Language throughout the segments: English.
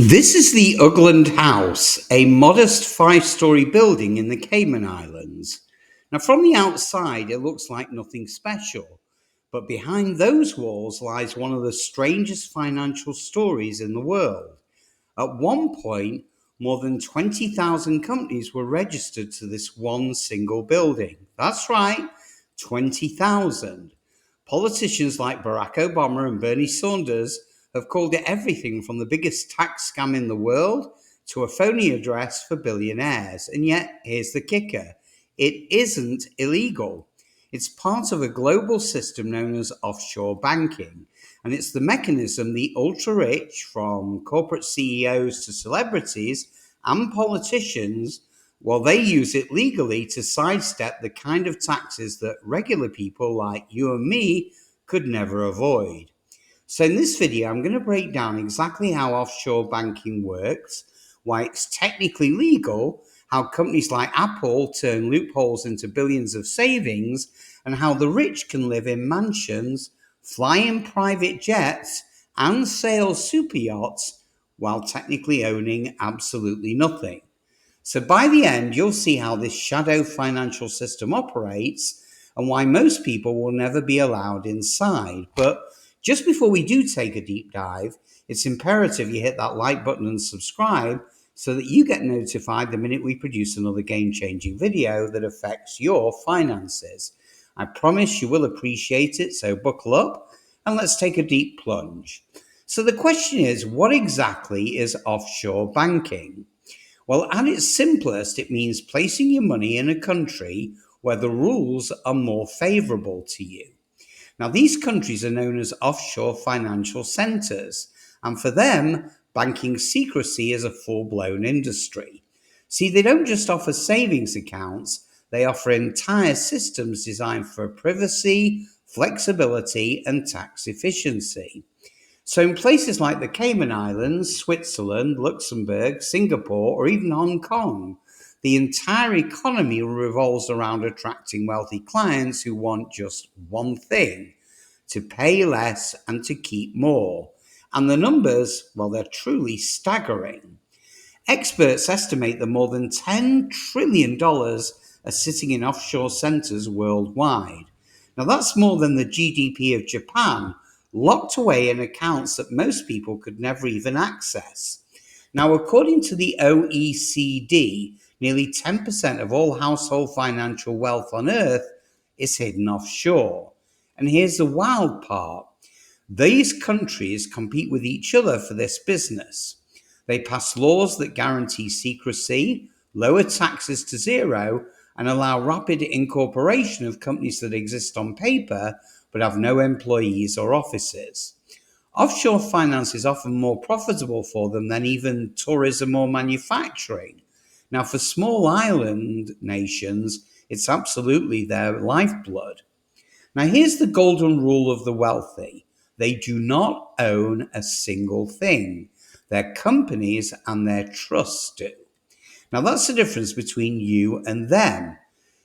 This is the Ugland House, a modest five-story building in the Cayman Islands. Now, from the outside, it looks like nothing special, but behind those walls lies one of the strangest financial stories in the world. At one point, more than 20,000 companies were registered to this one single building. That's right, 20,000. Politicians like Barack Obama and Bernie Sanders have called it everything from the biggest tax scam in the world to a phony address for billionaires. And yet, here's the kicker: it isn't illegal. It's part of a global system known as offshore banking. And it's the mechanism the ultra rich, from corporate CEOs to celebrities and politicians, well, they use it legally to sidestep the kind of taxes that regular people like you and me could never avoid. So, in this video, I'm going to break down exactly how offshore banking works, why it's technically legal, how companies like Apple turn loopholes into billions of savings, and how the rich can live in mansions, fly in private jets, and sail super yachts while technically owning absolutely nothing. So by the end, you'll see how this shadow financial system operates and why most people will never be allowed inside. But just before we do take a deep dive, it's imperative you hit that like button and subscribe so that you get notified the minute we produce another game-changing video that affects your finances. I promise you will appreciate it, so buckle up and let's take a deep plunge. So the question is, what exactly is offshore banking? Well, at its simplest, it means placing your money in a country where the rules are more favorable to you. Now, these countries are known as offshore financial centers, and for them, banking secrecy is a full blown industry. See, they don't just offer savings accounts, they offer entire systems designed for privacy, flexibility, and tax efficiency. So, in places like the Cayman Islands, Switzerland, Luxembourg, Singapore, or even Hong Kong, the entire economy revolves around attracting wealthy clients who want just one thing: to pay less and to keep more. And the numbers, well, they're truly staggering. Experts estimate that more than $10 trillion are sitting in offshore centers worldwide. Now, that's more than the GDP of Japan, locked away in accounts that most people could never even access. Now, according to the OECD, nearly 10% of all household financial wealth on Earth is hidden offshore. And here's the wild part: these countries compete with each other for this business. They pass laws that guarantee secrecy, lower taxes to zero, and allow rapid incorporation of companies that exist on paper but have no employees or offices. Offshore finance is often more profitable for them than even tourism or manufacturing. Now, for small island nations, it's absolutely their lifeblood. Now, here's the golden rule of the wealthy: they do not own a single thing. Their companies and their trusts do. Now, that's the difference between you and them.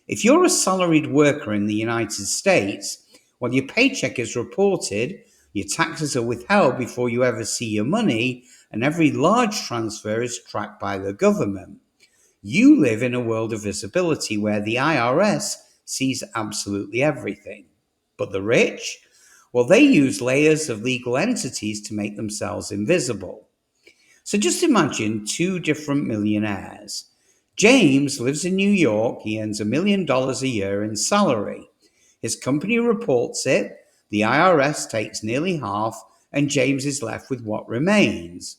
If you're a salaried worker in the United States, well, your paycheck is reported, your taxes are withheld before you ever see your money, and every large transfer is tracked by the government. You live in a world of visibility where the IRS sees absolutely everything. But the rich? Well, they use layers of legal entities to make themselves invisible. So just imagine two different millionaires. James lives in New York. He earns $1 million a year in salary. His company reports it, the IRS takes nearly half, and James is left with what remains.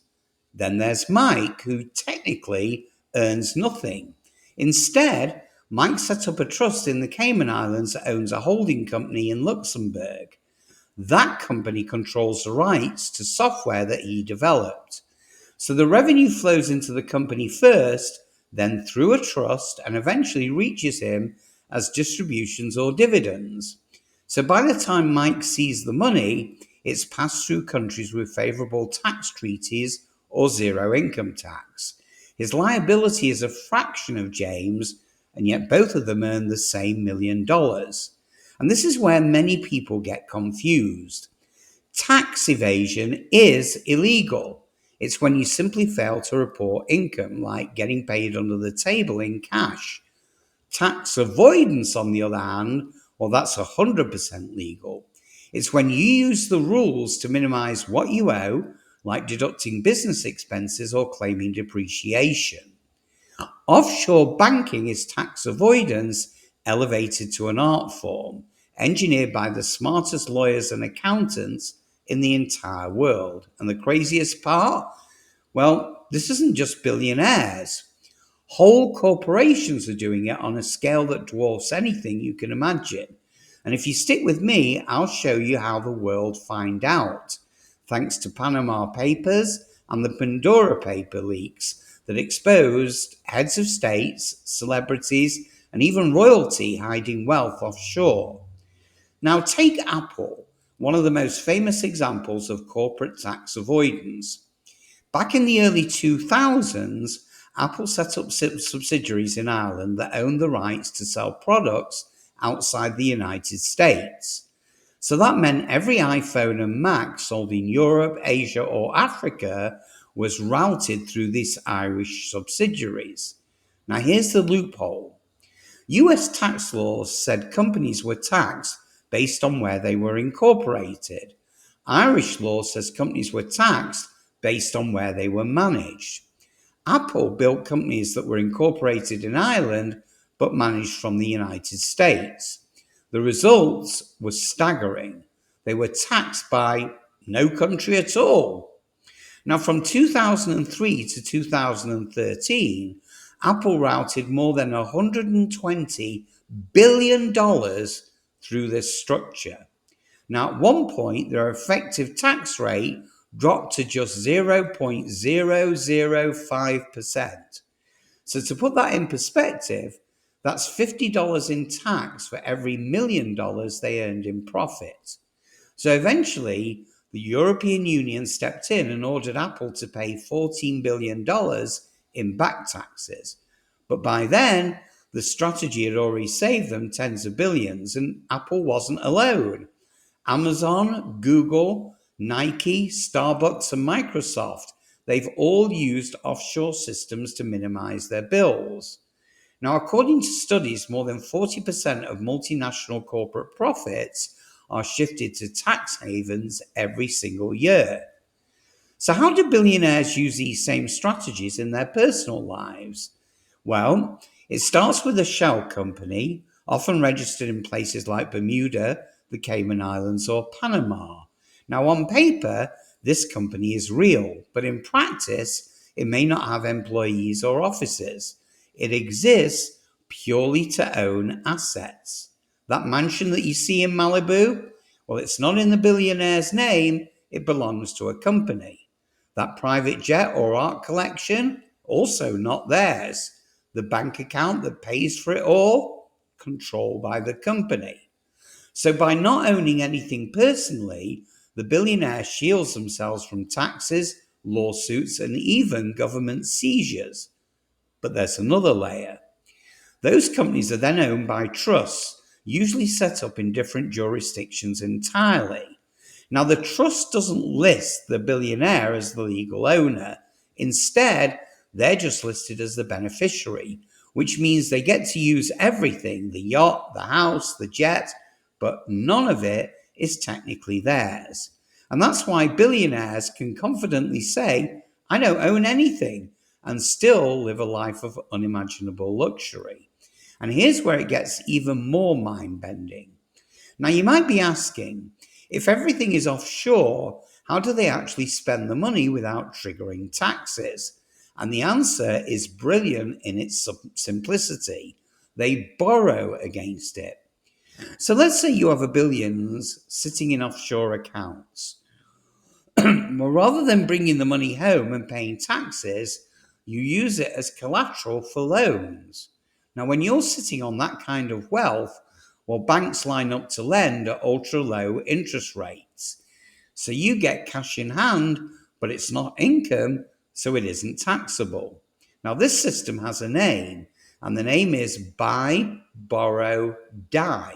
Then there's Mike, who technically earns nothing. Instead, Mike set up a trust in the Cayman Islands that owns a holding company in Luxembourg. That company controls the rights to software that he developed. So the revenue flows into the company first, then through a trust, and eventually reaches him as distributions or dividends. So by the time Mike sees the money, it's passed through countries with favorable tax treaties or zero income tax. His liability is a fraction of James, and yet both of them earn the same $1 million. And this is where many people get confused. Tax evasion is illegal. It's when you simply fail to report income, like getting paid under the table in cash. Tax avoidance, on the other hand, well, that's 100% legal. It's when you use the rules to minimize what you owe, like deducting business expenses or claiming depreciation. Offshore banking is tax avoidance elevated to an art form, engineered by the smartest lawyers and accountants in the entire world. And the craziest part? Well, this isn't just billionaires. Whole corporations are doing it on a scale that dwarfs anything you can imagine. And if you stick with me, I'll show you how the world find out, thanks to Panama Papers and the Pandora paper leaks that exposed heads of states, celebrities, and even royalty hiding wealth offshore. Now, take Apple, one of the most famous examples of corporate tax avoidance. Back in the early 2000s, Apple set up subsidiaries in Ireland that owned the rights to sell products outside the United States. So that meant every iPhone and Mac sold in Europe, Asia, or Africa was routed through these Irish subsidiaries. Now, here's the loophole. US tax laws said companies were taxed based on where they were incorporated. Irish law says companies were taxed based on where they were managed. Apple built companies that were incorporated in Ireland but managed from the United States. The results were staggering. They were taxed by no country at all. Now, from 2003 to 2013, Apple routed more than $120 billion through this structure. Now, at one point, their effective tax rate dropped to just 0.005%. So, to put that in perspective, that's $50 in tax for every $1 million they earned in profit. So, eventually, the European Union stepped in and ordered Apple to pay $14 billion in back taxes. But by then, the strategy had already saved them tens of billions, and Apple wasn't alone. Amazon, Google, Nike, Starbucks, and Microsoft, they've all used offshore systems to minimize their bills. Now, according to studies, more than 40% of multinational corporate profits are shifted to tax havens every single year. So, how do billionaires use these same strategies in their personal lives? Well, it starts with a shell company, often registered in places like Bermuda, the Cayman Islands, or Panama. Now, on paper, this company is real, but in practice, it may not have employees or offices. It exists purely to own assets. That mansion that you see in Malibu, well, it's not in the billionaire's name, it belongs to a company. That private jet or art collection, also not theirs. The bank account that pays for it all, controlled by the company. So by not owning anything personally, the billionaire shields themselves from taxes, lawsuits, and even government seizures. But there's another layer. Those companies are then owned by trusts, usually set up in different jurisdictions entirely. Now, the trust doesn't list the billionaire as the legal owner. Instead, they're just listed as the beneficiary, which means they get to use everything, the yacht, the house, the jet, but none of it is technically theirs. And that's why billionaires can confidently say, I don't own anything, and still live a life of unimaginable luxury. And here's where it gets even more mind-bending. Now, you might be asking, if everything is offshore, how do they actually spend the money without triggering taxes? And the answer is brilliant in its simplicity. They borrow against it. So let's say you have a billions sitting in offshore accounts. Well, rather than bringing the money home and paying taxes, you use it as collateral for loans. Now, when you're sitting on that kind of wealth, well, banks line up to lend at ultra low interest rates. So you get cash in hand, but it's not income, so it isn't taxable. Now, this system has a name, and the name is buy, borrow, die.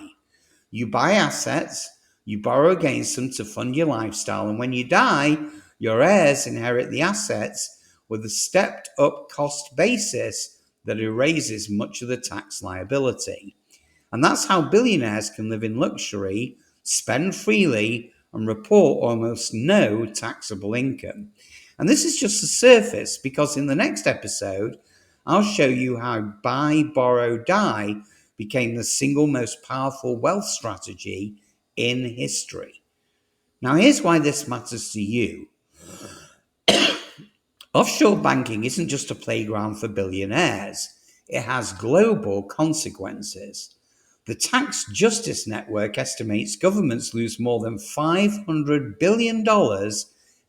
You buy assets, you borrow against them to fund your lifestyle, and when you die, Your heirs inherit the assets with a stepped up cost basis that erases much of the tax liability. And that's how billionaires can live in luxury, spend freely, and report almost no taxable income. And this is just the surface, because in the next episode, I'll show you how buy, borrow, die became the single most powerful wealth strategy in history. Now, here's why this matters to you. Offshore banking isn't just a playground for billionaires, it has global consequences. The Tax Justice Network estimates governments lose more than $500 billion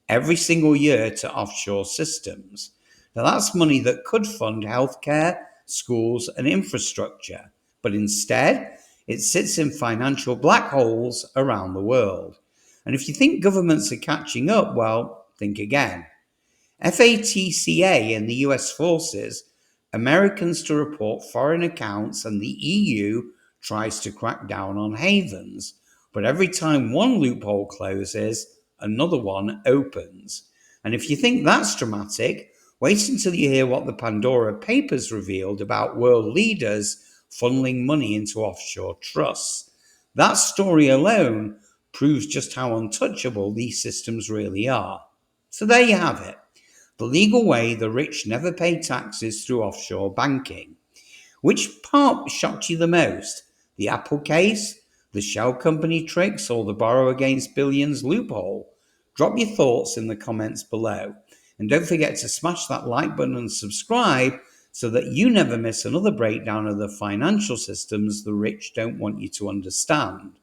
every single year to offshore systems. Now, that's money that could fund healthcare, schools, and infrastructure, but instead, it sits in financial black holes around the world. And if you think governments are catching up, well, think again. FATCA and the US forces Americans to report foreign accounts, and the EU tries to crack down on havens. But every time one loophole closes, another one opens. And if you think that's dramatic, wait until you hear what the Pandora Papers revealed about world leaders funneling money into offshore trusts. That story alone proves just how untouchable these systems really are. So there you have it. The legal way the rich never pay taxes through offshore banking. Which part shocked you the most? The Apple case, the shell company tricks, or the borrow against billions loophole? Drop your thoughts in the comments below. And don't forget to smash that like button and subscribe so that you never miss another breakdown of the financial systems the rich don't want you to understand.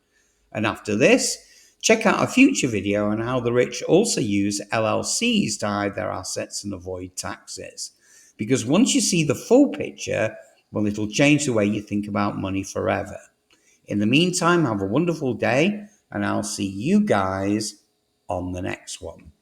And after this, check out a future video on how the rich also use LLCs to hide their assets and avoid taxes. Because once you see the full picture, well, it'll change the way you think about money forever. In the meantime, have a wonderful day, and I'll see you guys on the next one.